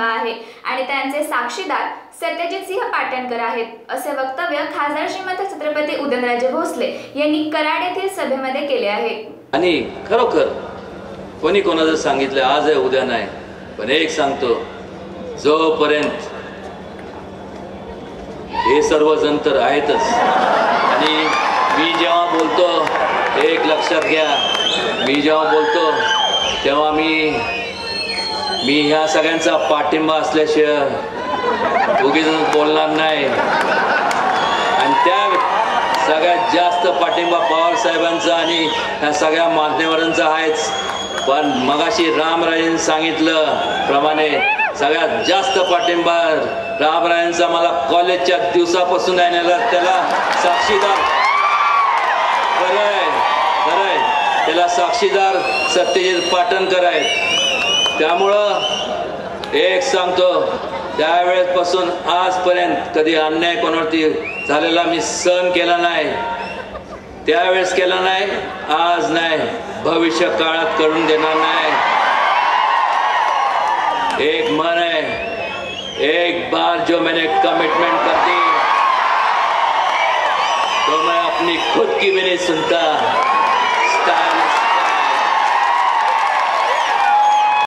पाठिंबा आहे आणि त्यांचे साक्षीदार सत्यजित सिंह पाटणकर आहेत, असे वक्तव्य खासदार श्रीमंत छत्रपती उदयनराजे भोसले यांनी कराड येथील सभेमध्ये केले आहे। आणि खरोखर कोणी कोणाचं सांगितलं आज आहे उद्या नाही, पण एक सांगतो, जोपर्यंत हे सर्वजण तर आहेतच आणि मी जेव्हा बोलतो एक लक्षात घ्या, मी जेव्हा बोलतो तेव्हा मी ह्या सगळ्यांचा पाठिंबा असल्याशिवाय उगीच बोलणार नाही आणि त्या सगळ्यात जास्त पाठिंबा पवार साहेबांचा आणि ह्या सगळ्या मान्यवरांचा आहेच। पण मगाशी रामराजेंनी सांगितलं प्रमाणे सगळ्यात जास्त पाठिंबा रामराजेंचा मला कॉलेजच्या दिवसापासून आहे, त्याला साक्षीदार खरंय त्याला साक्षीदार सत्यजित पाटणकर आहेत। त्यामुळं एक सांगतो, त्यावेळेसपासून आजपर्यंत कधी अन्याय कोणावरती झालेला मी सहन केला नाही, त्यावेळेस केला नाही, आज नाही, भविष्य काळात करून देणार नाही। एक मन है, एक बार जो मैंने कमिटमेंट कर दी तो मैं अपनी खुद की भी नहीं सुनता।